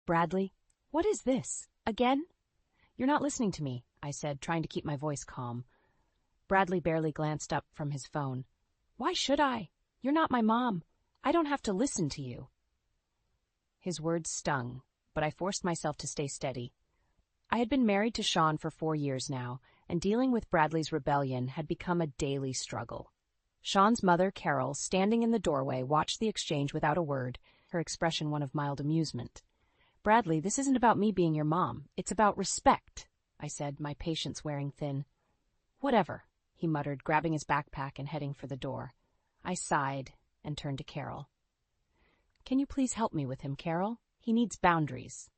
Bradley, what is this? Again? You're not listening to me, I said, trying to keep my voice calm. Bradley barely glanced up from his phone. Why should I? You're not my mom. I don't have to listen to you. His words stung, but I forced myself to stay steady. I had been married to Sean for 4 years now, and dealing with Bradley's rebellion had become a daily struggle. Sean's mother, Carol, standing in the doorway, watched the exchange without a word, her expression one of mild amusement. Bradley, this isn't about me being your mom. It's about respect, I said, my patience wearing thin. Whatever, he muttered, grabbing his backpack and heading for the door. I sighed and turned to Carol. Can you please help me with him, Carol? He needs boundaries.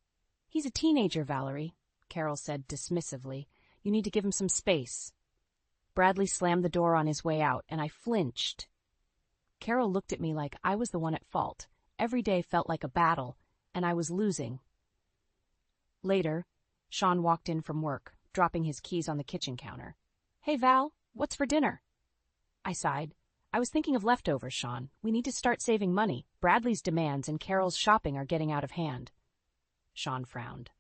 He's a teenager, Valerie, Carol said dismissively. You need to give him some space. Bradley slammed the door on his way out, and I flinched. Carol looked at me like I was the one at fault. Every day felt like a battle, and I was losing. Later, Sean walked in from work, dropping his keys on the kitchen counter. Hey, Val, what's for dinner? I sighed. I was thinking of leftovers, Sean. We need to start saving money. Bradley's demands and Carol's shopping are getting out of hand. Sean frowned.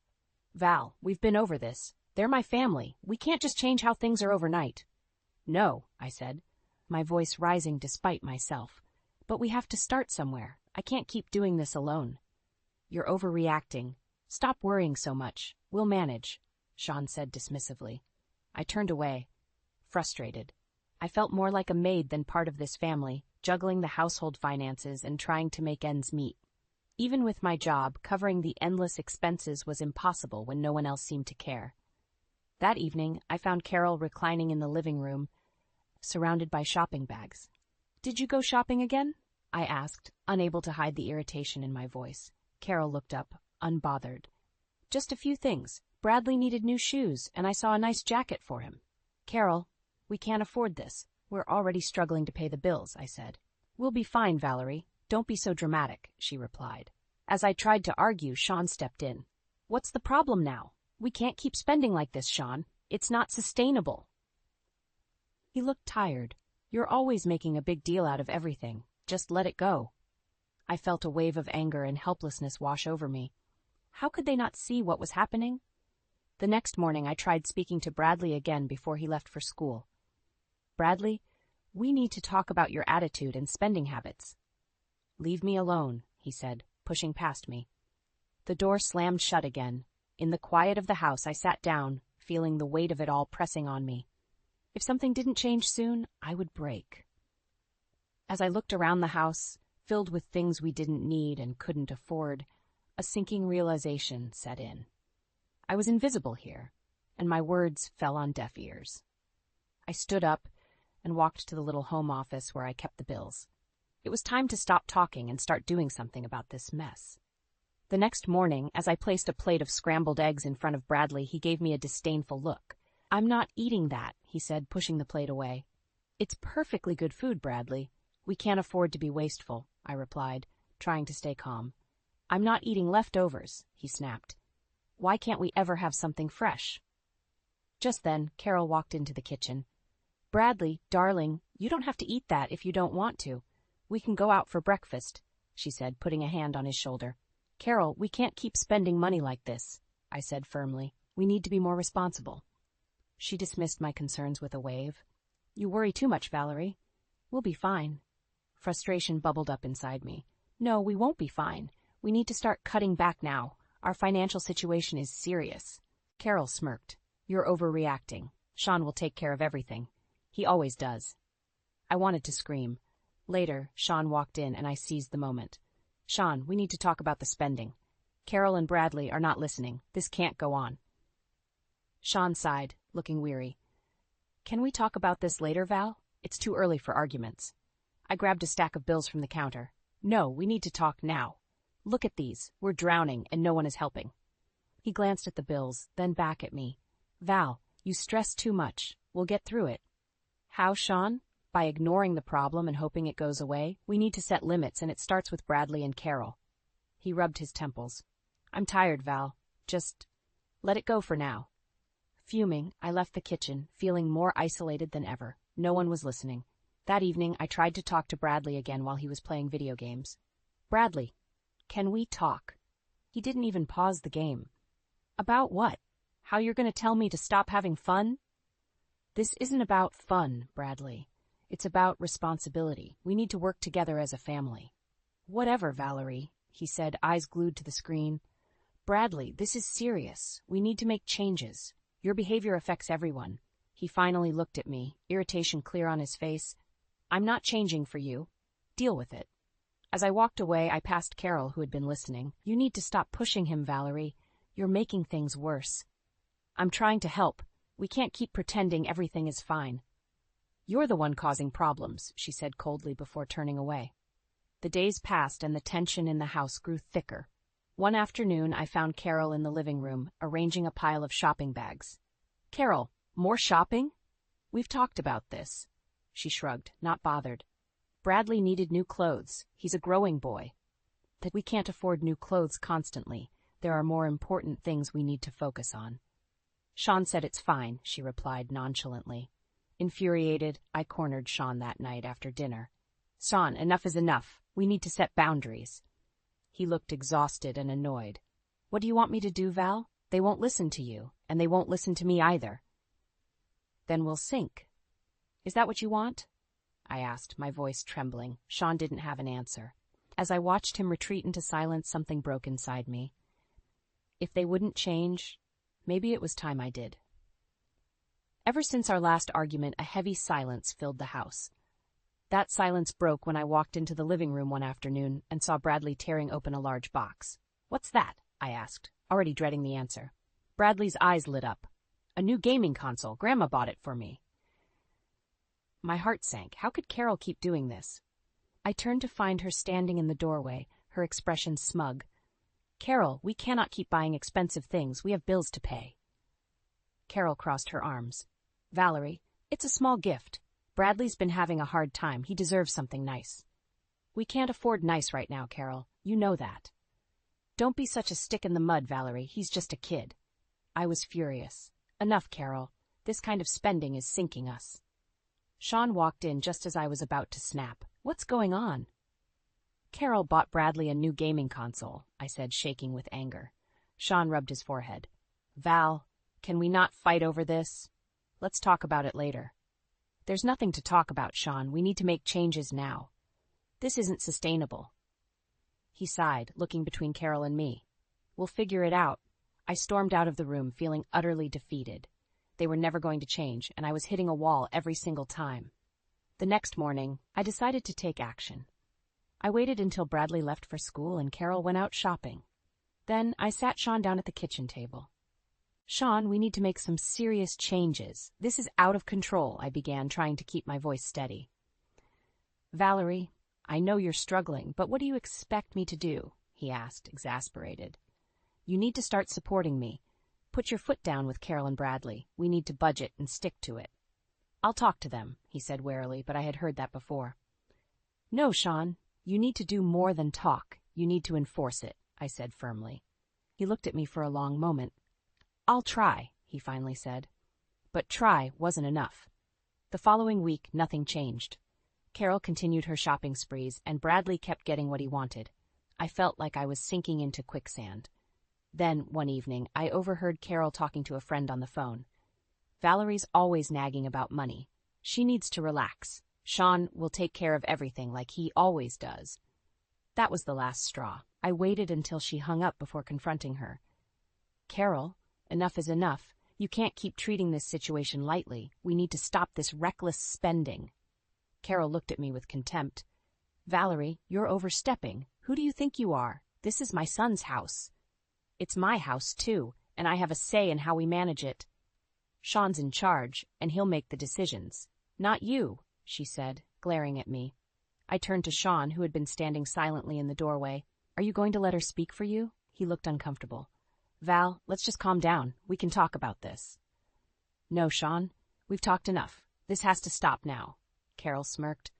Val, we've been over this. They're my family. We can't just change how things are overnight. No, I said, my voice rising despite myself. But we have to start somewhere. I can't keep doing this alone. You're overreacting. Stop worrying so much. We'll manage, Sean said dismissively. I turned away, frustrated. I felt more like a maid than part of this family, juggling the household finances and trying to make ends meet. Even with my job, covering the endless expenses was impossible when no one else seemed to care. That evening, I found Carol reclining in the living room, surrounded by shopping bags. Did you go shopping again? I asked, unable to hide the irritation in my voice. Carol looked up, unbothered. Just a few things. Bradley needed new shoes, and I saw a nice jacket for him. Carol, we can't afford this. We're already struggling to pay the bills, I said. We'll be fine, Valerie. Don't be so dramatic, she replied. As I tried to argue, Sean stepped in. What's the problem now? We can't keep spending like this, Sean. It's not sustainable. He looked tired. You're always making a big deal out of everything. Just let it go. I felt a wave of anger and helplessness wash over me. How could they not see what was happening? The next morning, I tried speaking to Bradley again before he left for school. Bradley, we need to talk about your attitude and spending habits. Leave me alone, he said, pushing past me. The door slammed shut again. In the quiet of the house, I sat down, feeling the weight of it all pressing on me. If something didn't change soon, I would break. As I looked around the house, filled with things we didn't need and couldn't afford, a sinking realization set in. I was invisible here, and my words fell on deaf ears. I stood up and walked to the little home office where I kept the bills. It was time to stop talking and start doing something about this mess. The next morning, as I placed a plate of scrambled eggs in front of Bradley, he gave me a disdainful look. I'm not eating that, he said, pushing the plate away. It's perfectly good food, Bradley. We can't afford to be wasteful, I replied, trying to stay calm. I'm not eating leftovers, he snapped. Why can't we ever have something fresh? Just then, Carol walked into the kitchen. Bradley, darling, you don't have to eat that if you don't want to. We can go out for breakfast, she said, putting a hand on his shoulder. Carol, we can't keep spending money like this, I said firmly. We need to be more responsible. She dismissed my concerns with a wave. You worry too much, Valerie. We'll be fine. Frustration bubbled up inside me. No, we won't be fine. We need to start cutting back now. Our financial situation is serious. Carol smirked. You're overreacting. Sean will take care of everything. He always does. I wanted to scream. Later, Sean walked in and I seized the moment. Sean, we need to talk about the spending. Carol and Bradley are not listening. This can't go on. Sean sighed, looking weary. Can we talk about this later, Val? It's too early for arguments. I grabbed a stack of bills from the counter. No, we need to talk now. Look at these. We're drowning and no one is helping. He glanced at the bills, then back at me. Val, you stress too much. We'll get through it. How, Sean? By ignoring the problem and hoping it goes away? We need to set limits, and it starts with Bradley and Carol. He rubbed his temples. I'm tired, Val. Just let it go for now. Fuming, I left the kitchen, feeling more isolated than ever. No one was listening. That evening, I tried to talk to Bradley again while he was playing video games. Bradley, can we talk? He didn't even pause the game. About what? How you're going to tell me to stop having fun? This isn't about fun, Bradley. It's about responsibility. We need to work together as a family. Whatever, Valerie, he said, eyes glued to the screen. Bradley, this is serious. We need to make changes. Your behavior affects everyone. He finally looked at me, irritation clear on his face. I'm not changing for you. Deal with it. As I walked away, I passed Carol, who had been listening. You need to stop pushing him, Valerie. You're making things worse. I'm trying to help. We can't keep pretending everything is fine. You're the one causing problems, she said coldly before turning away. The days passed and the tension in the house grew thicker. One afternoon, I found Carol in the living room, arranging a pile of shopping bags. Carol, more shopping? We've talked about this. She shrugged, not bothered. Bradley needed new clothes. He's a growing boy. That we can't afford new clothes constantly. There are more important things we need to focus on. Sean said it's fine, she replied nonchalantly. Infuriated, I cornered Sean that night after dinner. Sean, enough is enough. We need to set boundaries. He looked exhausted and annoyed. What do you want me to do, Val? They won't listen to you, and they won't listen to me either. Then we'll sink. Is that what you want? I asked, my voice trembling. Sean didn't have an answer. As I watched him retreat into silence, something broke inside me. If they wouldn't change, maybe it was time I did. Ever since our last argument, a heavy silence filled the house. That silence broke when I walked into the living room one afternoon and saw Bradley tearing open a large box. What's that? I asked, already dreading the answer. Bradley's eyes lit up. A new gaming console. Grandma bought it for me. My heart sank. How could Carol keep doing this? I turned to find her standing in the doorway, her expression smug. Carol, we cannot keep buying expensive things. We have bills to pay. Carol crossed her arms. Valerie, it's a small gift. Bradley's been having a hard time. He deserves something nice. We can't afford nice right now, Carol. You know that. Don't be such a stick in the mud, Valerie. He's just a kid. I was furious. Enough, Carol. This kind of spending is sinking us. Sean walked in just as I was about to snap. What's going on? Carol bought Bradley a new gaming console, I said, shaking with anger. Sean rubbed his forehead. Val, can we not fight over this? Let's talk about it later. There's nothing to talk about, Sean. We need to make changes now. This isn't sustainable. He sighed, looking between Carol and me. We'll figure it out. I stormed out of the room, feeling utterly defeated. They were never going to change, and I was hitting a wall every single time. The next morning, I decided to take action. I waited until Bradley left for school and Carol went out shopping. Then I sat Sean down at the kitchen table. Sean, we need to make some serious changes. This is out of control, I began, trying to keep my voice steady. Valerie, I know you're struggling, but what do you expect me to do? He asked, exasperated. You need to start supporting me. Put your foot down with Carol and Bradley. We need to budget and stick to it. I'll talk to them, he said warily, but I had heard that before. No, Sean, you need to do more than talk. You need to enforce it, I said firmly. He looked at me for a long moment. I'll try, he finally said. But try wasn't enough. The following week, nothing changed. Carol continued her shopping sprees, and Bradley kept getting what he wanted. I felt like I was sinking into quicksand. Then, one evening, I overheard Carol talking to a friend on the phone. Valerie's always nagging about money. She needs to relax. Sean will take care of everything like he always does. That was the last straw. I waited until she hung up before confronting her. Carol, enough is enough. You can't keep treating this situation lightly. We need to stop this reckless spending. Carol looked at me with contempt. Valerie, you're overstepping. Who do you think you are? This is my son's house. It's my house, too, and I have a say in how we manage it. Sean's in charge, and he'll make the decisions. Not you, she said, glaring at me. I turned to Sean, who had been standing silently in the doorway. Are you going to let her speak for you? He looked uncomfortable. Val, let's just calm down. We can talk about this. No, Sean. We've talked enough. This has to stop now. Carol smirked.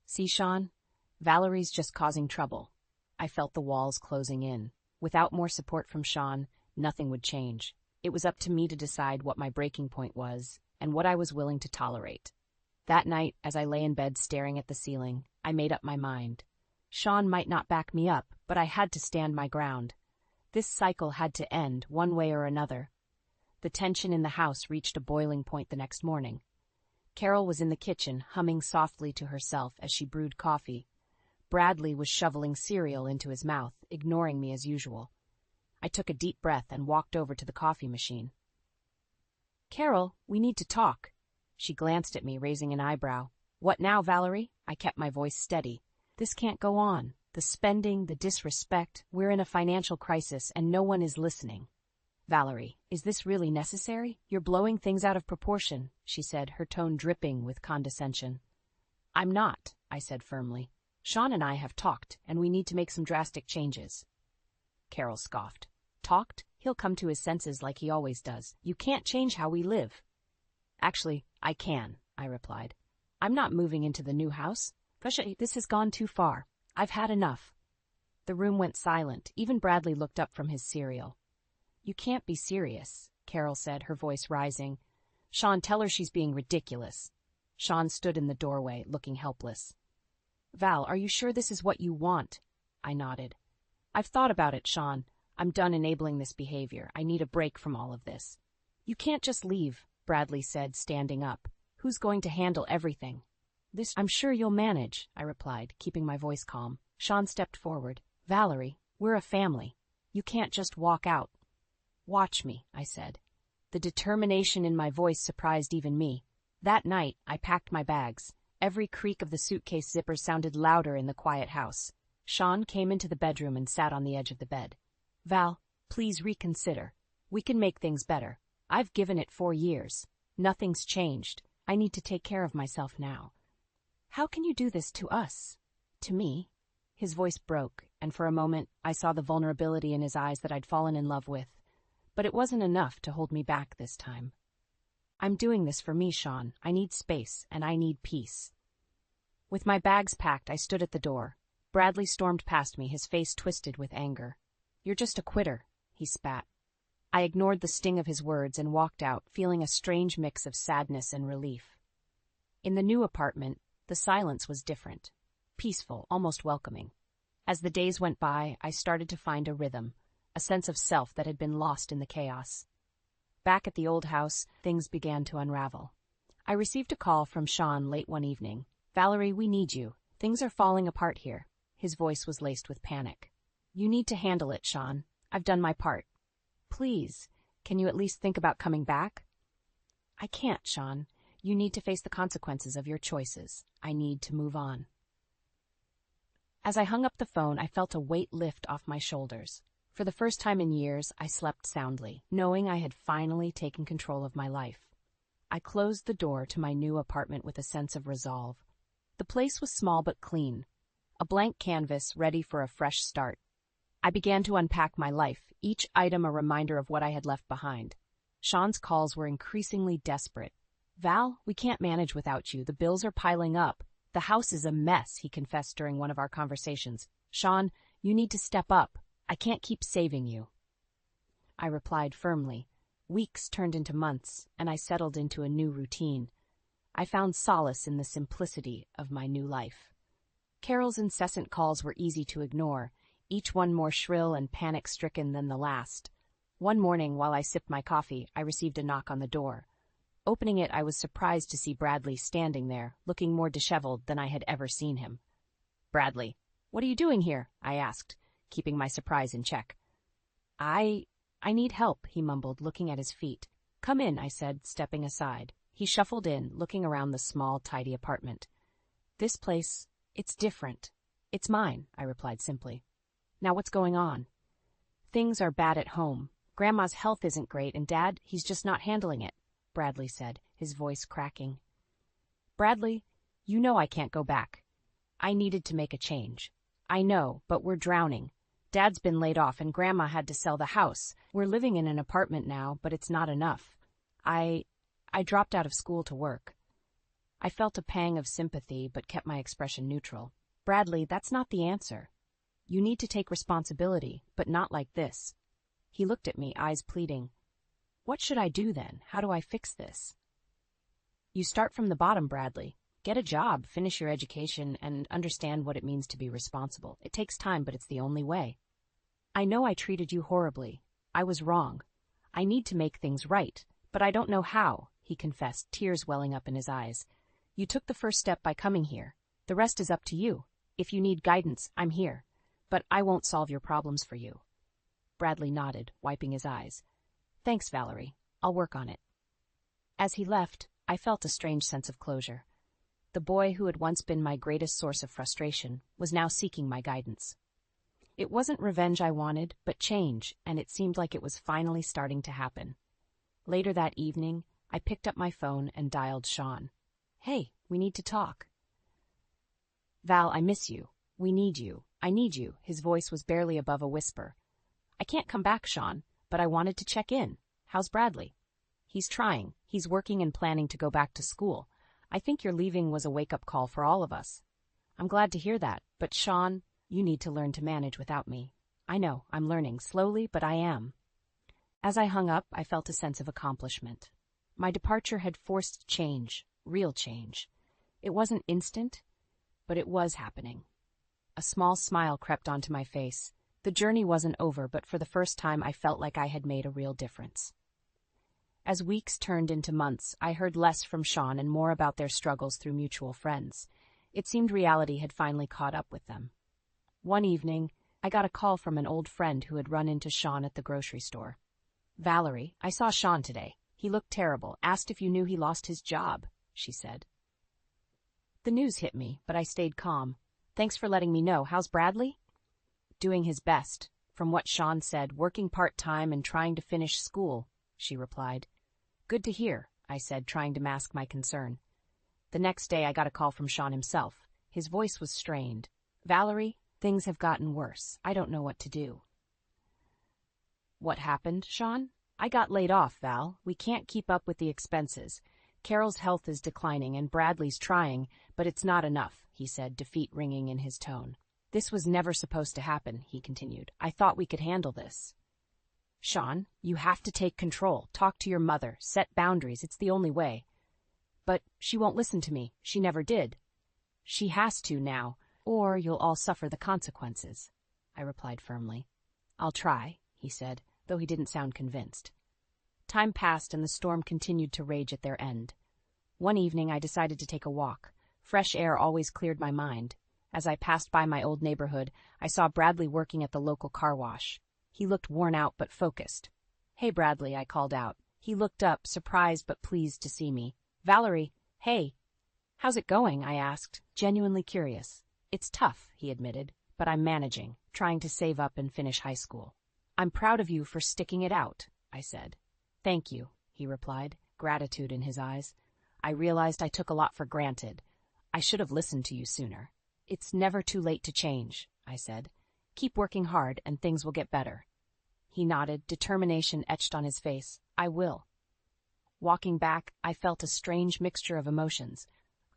See, Sean? Valerie's just causing trouble. I felt the walls closing in. Without more support from Sean, nothing would change. It was up to me to decide what my breaking point was and what I was willing to tolerate. That night, as I lay in bed staring at the ceiling, I made up my mind. Sean might not back me up, but I had to stand my ground. This cycle had to end, one way or another. The tension in the house reached a boiling point the next morning. Carol was in the kitchen, humming softly to herself as she brewed coffee. Bradley was shoveling cereal into his mouth, ignoring me as usual. I took a deep breath and walked over to the coffee machine. "Carol, we need to talk." She glanced at me, raising an eyebrow. "What now, Valerie?" I kept my voice steady. "This can't go on. The spending, the disrespect, we're in a financial crisis and no one is listening." "Valerie, is this really necessary? You're blowing things out of proportion," she said, her tone dripping with condescension. "I'm not," I said firmly. "Sean and I have talked, and we need to make some drastic changes." Carol scoffed. "Talked? He'll come to his senses like he always does. You can't change how we live." "Actually, I can," I replied. "I'm not moving into the new house. This has gone too far. I've had enough." The room went silent. Even Bradley looked up from his cereal. "You can't be serious," Carol said, her voice rising. "Sean, tell her she's being ridiculous." Sean stood in the doorway, looking helpless. "Val, are you sure this is what you want?" I nodded. "I've thought about it, Sean. I'm done enabling this behavior. I need a break from all of this." "You can't just leave," Bradley said, standing up. "Who's going to handle everything?" "I'm sure you'll manage," I replied, keeping my voice calm. Sean stepped forward. "Valerie, we're a family. You can't just walk out." "Watch me," I said. The determination in my voice surprised even me. That night, I packed my bags. Every creak of the suitcase zipper sounded louder in the quiet house. Sean came into the bedroom and sat on the edge of the bed. "Val, please reconsider. We can make things better. I've given it 4 years. Nothing's changed. I need to take care of myself now." "How can you do this to us? To me?" His voice broke, and for a moment I saw the vulnerability in his eyes that I'd fallen in love with. But it wasn't enough to hold me back this time. "I'm doing this for me, Sean. I need space, and I need peace." With my bags packed, I stood at the door. Bradley stormed past me, his face twisted with anger. "You're just a quitter," he spat. I ignored the sting of his words and walked out, feeling a strange mix of sadness and relief. In the new apartment, the silence was different. Peaceful, almost welcoming. As the days went by, I started to find a rhythm, a sense of self that had been lost in the chaos. Back at the old house, things began to unravel. I received a call from Sean late one evening. "Valerie, we need you. Things are falling apart here." His voice was laced with panic. "You need to handle it, Sean. I've done my part. Please, can you at least think about coming back?" "I can't, Sean. You need to face the consequences of your choices. I need to move on." As I hung up the phone, I felt a weight lift off my shoulders. For the first time in years, I slept soundly, knowing I had finally taken control of my life. I closed the door to my new apartment with a sense of resolve. The place was small but clean, a blank canvas ready for a fresh start. I began to unpack my life, each item a reminder of what I had left behind. Sean's calls were increasingly desperate. "Val, we can't manage without you. The bills are piling up. The house is a mess," he confessed during one of our conversations. "Sean, you need to step up. I can't keep saving you." I replied firmly. Weeks turned into months, and I settled into a new routine. I found solace in the simplicity of my new life. Carol's incessant calls were easy to ignore, each one more shrill and panic-stricken than the last. One morning, while I sipped my coffee, I received a knock on the door. Opening it, I was surprised to see Bradley standing there, looking more disheveled than I had ever seen him. "Bradley, what are you doing here?" I asked, keeping my surprise in check. I need help," he mumbled, looking at his feet. "Come in," I said, stepping aside. He shuffled in, looking around the small, tidy apartment. "This place, it's different. It's mine," I replied simply. "Now what's going on?" "Things are bad at home. Grandma's health isn't great, and Dad, he's just not handling it," Bradley said, his voice cracking. "Bradley, you know I can't go back. I needed to make a change. I know, but we're drowning. Dad's been laid off and Grandma had to sell the house. We're living in an apartment now, but it's not enough. I dropped out of school to work." I felt a pang of sympathy, but kept my expression neutral. "Bradley, that's not the answer. You need to take responsibility, but not like this." He looked at me, eyes pleading. "What should I do then? How do I fix this?" "You start from the bottom, Bradley. Get a job, finish your education, and understand what it means to be responsible. It takes time, but it's the only way." I know I treated you horribly. I was wrong. I need to make things right, but I don't know how, he confessed, tears welling up in his eyes. You took the first step by coming here. The rest is up to you. If you need guidance, I'm here. But I won't solve your problems for you. Bradley nodded, wiping his eyes. Thanks, Valerie. I'll work on it. As he left, I felt a strange sense of closure. The boy who had once been my greatest source of frustration was now seeking my guidance. It wasn't revenge I wanted, but change, and it seemed like it was finally starting to happen. Later that evening, I picked up my phone and dialed Sean. Hey, we need to talk. Val, I miss you. We need you. I need you. His voice was barely above a whisper. I can't come back, Sean, but I wanted to check in. How's Bradley? He's trying. He's working and planning to go back to school. I think your leaving was a wake-up call for all of us. I'm glad to hear that, but Sean, you need to learn to manage without me. I know, I'm learning, slowly, but I am. As I hung up, I felt a sense of accomplishment. My departure had forced change, real change. It wasn't instant, but it was happening. A small smile crept onto my face. The journey wasn't over, but for the first time I felt like I had made a real difference. As weeks turned into months, I heard less from Sean and more about their struggles through mutual friends. It seemed reality had finally caught up with them. One evening, I got a call from an old friend who had run into Sean at the grocery store. Valerie, I saw Sean today. He looked terrible, asked if you knew he lost his job, she said. The news hit me, but I stayed calm. Thanks for letting me know. How's Bradley? Doing his best. From what Sean said, working part-time and trying to finish school, she replied. Good to hear, I said, trying to mask my concern. The next day I got a call from Sean himself. His voice was strained. Valerie, things have gotten worse. I don't know what to do. What happened, Sean? I got laid off, Val. We can't keep up with the expenses. Carol's health is declining and Bradley's trying, but it's not enough, he said, defeat ringing in his tone. This was never supposed to happen, he continued. I thought we could handle this. Sean, you have to take control. Talk to your mother. Set boundaries. It's the only way. But she won't listen to me. She never did. She has to now, or you'll all suffer the consequences, I replied firmly. I'll try, he said, though he didn't sound convinced. Time passed and the storm continued to rage at their end. One evening I decided to take a walk. Fresh air always cleared my mind. As I passed by my old neighborhood, I saw Bradley working at the local car wash. He looked worn out but focused. Hey, Bradley, I called out. He looked up, surprised but pleased to see me. Valerie, hey. How's it going? I asked, genuinely curious. It's tough, he admitted, but I'm managing, trying to save up and finish high school. I'm proud of you for sticking it out, I said. Thank you, he replied, gratitude in his eyes. I realized I took a lot for granted. I should have listened to you sooner. It's never too late to change, I said. Keep working hard and things will get better. He nodded, determination etched on his face. I will. Walking back, I felt a strange mixture of emotions.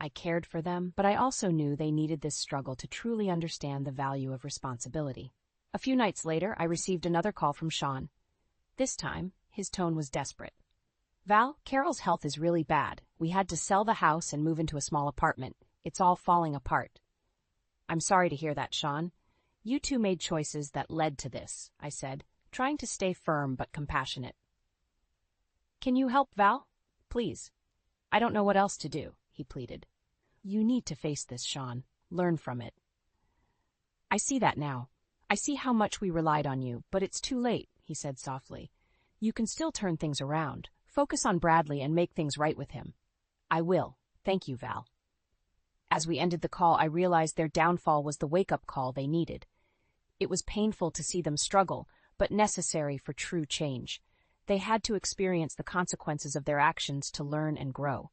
I cared for them, but I also knew they needed this struggle to truly understand the value of responsibility. A few nights later, I received another call from Sean. This time, his tone was desperate. Val, Carol's health is really bad. We had to sell the house and move into a small apartment. It's all falling apart. I'm sorry to hear that, Sean. You two made choices that led to this, I said, trying to stay firm but compassionate. Can you help, Val? Please. I don't know what else to do, he pleaded. You need to face this, Sean. Learn from it. I see that now. I see how much we relied on you, but it's too late, he said softly. You can still turn things around. Focus on Bradley and make things right with him. I will. Thank you, Val. As we ended the call, I realized their downfall was the wake-up call they needed. It was painful to see them struggle, but necessary for true change. They had to experience the consequences of their actions to learn and grow.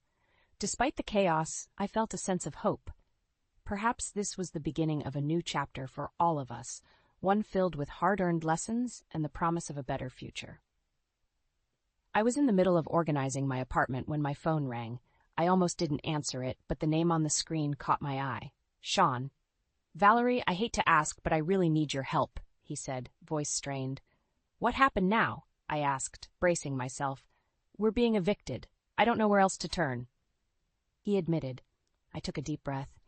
Despite the chaos, I felt a sense of hope. Perhaps this was the beginning of a new chapter for all of us, one filled with hard-earned lessons and the promise of a better future. I was in the middle of organizing my apartment when my phone rang. I almost didn't answer it, but the name on the screen caught my eye. Sean. Valerie, I hate to ask, but I really need your help, he said, voice strained. What happened now? I asked, bracing myself. We're being evicted. I don't know where else to turn. He admitted. I took a deep breath.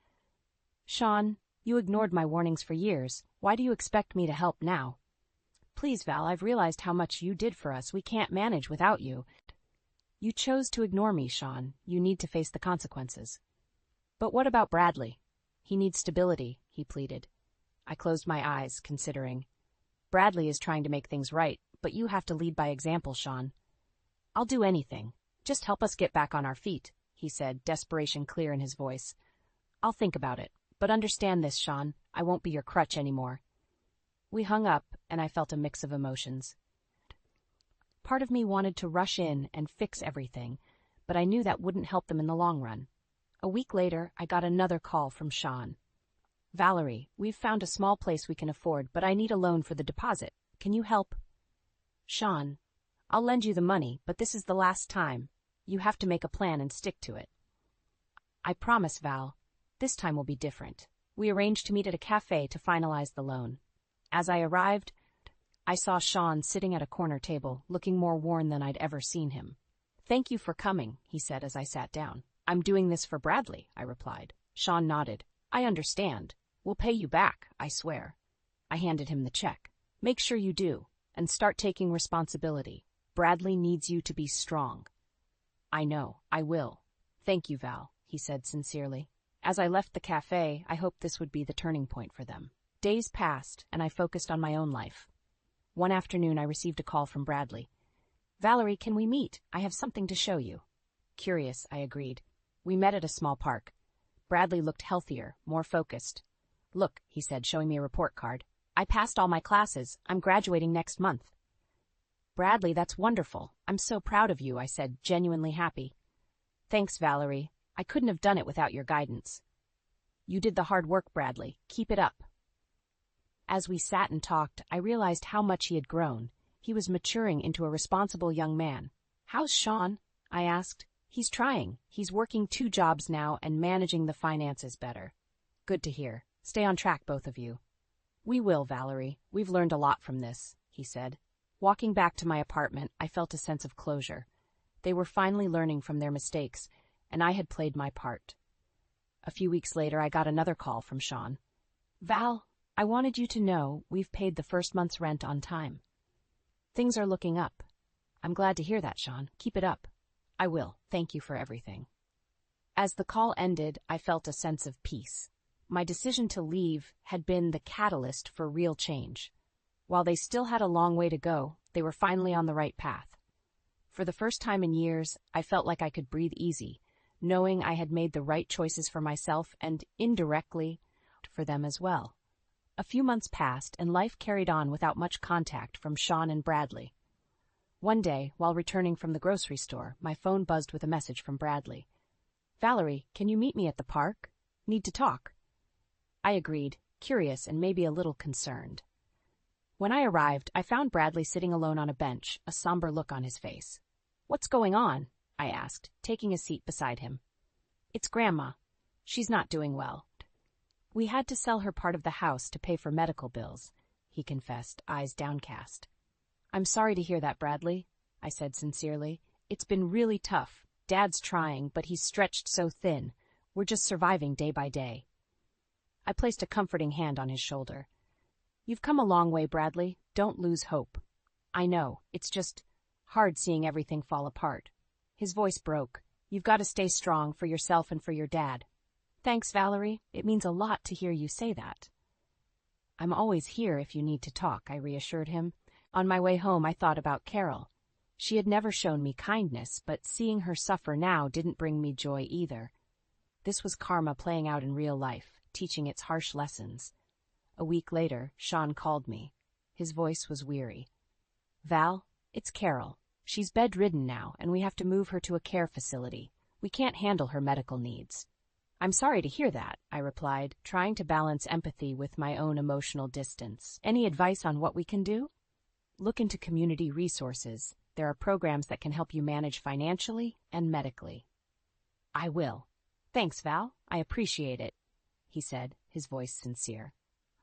Sean, you ignored my warnings for years. Why do you expect me to help now? Please, Val, I've realized how much you did for us. We can't manage without you. You chose to ignore me, Sean. You need to face the consequences. But what about Bradley? He needs stability, he pleaded. I closed my eyes, considering. Bradley is trying to make things right, but you have to lead by example, Sean. I'll do anything. Just help us get back on our feet, he said, desperation clear in his voice. I'll think about it, but understand this, Sean. I won't be your crutch anymore. We hung up, and I felt a mix of emotions. Part of me wanted to rush in and fix everything, but I knew that wouldn't help them in the long run. A week later, I got another call from Sean. Valerie, we've found a small place we can afford, but I need a loan for the deposit. Can you help? Sean, I'll lend you the money, but this is the last time. You have to make a plan and stick to it. I promise, Val. This time will be different. We arranged to meet at a cafe to finalize the loan. As I arrived, I saw Sean sitting at a corner table, looking more worn than I'd ever seen him. Thank you for coming, he said as I sat down. I'm doing this for Bradley, I replied. Sean nodded. I understand. We'll pay you back, I swear. I handed him the check. Make sure you do, and start taking responsibility. Bradley needs you to be strong. I know, I will. Thank you, Val, he said sincerely. As I left the cafe, I hoped this would be the turning point for them. Days passed, and I focused on my own life. One afternoon, I received a call from Bradley. Valerie, can we meet? I have something to show you. Curious, I agreed. We met at a small park. Bradley looked healthier, more focused. Look, he said, showing me a report card. I passed all my classes. I'm graduating next month. Bradley, that's wonderful. I'm so proud of you, I said, genuinely happy. Thanks, Valerie. I couldn't have done it without your guidance. You did the hard work, Bradley. Keep it up. As we sat and talked, I realized how much he had grown. He was maturing into a responsible young man. How's Sean? I asked. He's trying. He's working 2 jobs now and managing the finances better. Good to hear. Stay on track, both of you. We will, Valerie. We've learned a lot from this, he said. Walking back to my apartment, I felt a sense of closure. They were finally learning from their mistakes, and I had played my part. A few weeks later, I got another call from Sean. Val, I wanted you to know we've paid the first month's rent on time. Things are looking up. I'm glad to hear that, Sean. Keep it up. I will. Thank you for everything. As the call ended, I felt a sense of peace. My decision to leave had been the catalyst for real change. While they still had a long way to go, they were finally on the right path. For the first time in years, I felt like I could breathe easy, knowing I had made the right choices for myself and, indirectly, for them as well. A few months passed, and life carried on without much contact from Sean and Bradley. One day, while returning from the grocery store, my phone buzzed with a message from Bradley. Valerie, can you meet me at the park? Need to talk. I agreed, curious and maybe a little concerned. When I arrived, I found Bradley sitting alone on a bench, a somber look on his face. What's going on? I asked, taking a seat beside him. It's Grandma. She's not doing well. We had to sell her part of the house to pay for medical bills, he confessed, eyes downcast. I'm sorry to hear that, Bradley, I said sincerely. It's been really tough. Dad's trying, but he's stretched so thin. We're just surviving day by day. I placed a comforting hand on his shoulder. You've come a long way, Bradley. Don't lose hope. I know. It's just hard seeing everything fall apart. His voice broke. You've got to stay strong for yourself and for your dad. Thanks, Valerie. It means a lot to hear you say that. I'm always here if you need to talk, I reassured him. On my way home, I thought about Carol. She had never shown me kindness, but seeing her suffer now didn't bring me joy either. This was karma playing out in real life, teaching its harsh lessons. A week later, Sean called me. His voice was weary. Val, it's Carol. She's bedridden now, and we have to move her to a care facility. We can't handle her medical needs. I'm sorry to hear that, I replied, trying to balance empathy with my own emotional distance. Any advice on what we can do? Look into community resources. There are programs that can help you manage financially and medically. I will. Thanks, Val. I appreciate it, he said, his voice sincere.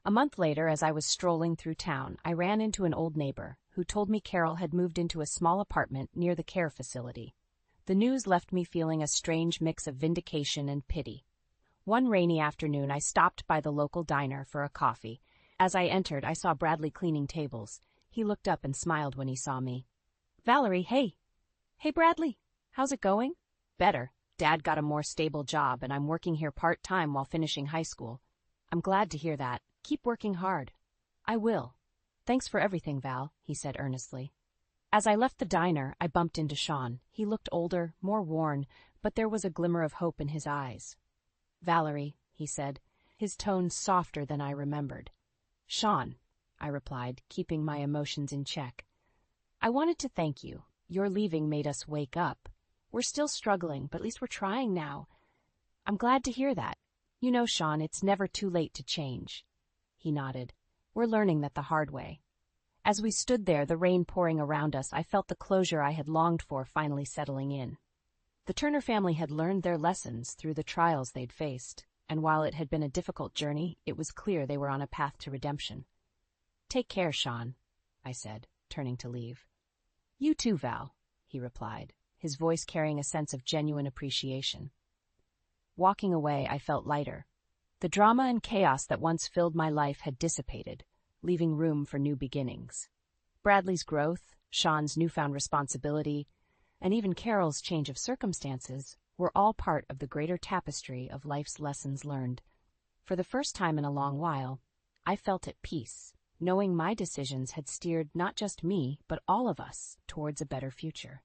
A month later, as I was strolling through town, I ran into an old neighbor who told me Carol had moved into a small apartment near the care facility. The news left me feeling a strange mix of vindication and pity. One rainy afternoon, I stopped by the local diner for a coffee. As I entered, I saw Bradley cleaning tables. He looked up and smiled when he saw me. Valerie, hey. Hey, Bradley. How's it going? Better. Dad got a more stable job, and I'm working here part-time while finishing high school. I'm glad to hear that. Keep working hard. I will. Thanks for everything, Val, he said earnestly. As I left the diner, I bumped into Sean. He looked older, more worn, but there was a glimmer of hope in his eyes. Valerie, he said, his tone softer than I remembered. Sean, I replied, keeping my emotions in check. I wanted to thank you. Your leaving made us wake up. We're still struggling, but at least we're trying now. I'm glad to hear that. You know, Sean, it's never too late to change. He nodded. We're learning that the hard way. As we stood there, the rain pouring around us, I felt the closure I had longed for finally settling in. The Turner family had learned their lessons through the trials they'd faced, and while it had been a difficult journey, it was clear they were on a path to redemption. Take care, Sean, I said, turning to leave. You too, Val, he replied, his voice carrying a sense of genuine appreciation. Walking away, I felt lighter. The drama and chaos that once filled my life had dissipated, leaving room for new beginnings. Bradley's growth, Sean's newfound responsibility, and even Carol's change of circumstances were all part of the greater tapestry of life's lessons learned. For the first time in a long while, I felt at peace, knowing my decisions had steered not just me, but all of us towards a better future.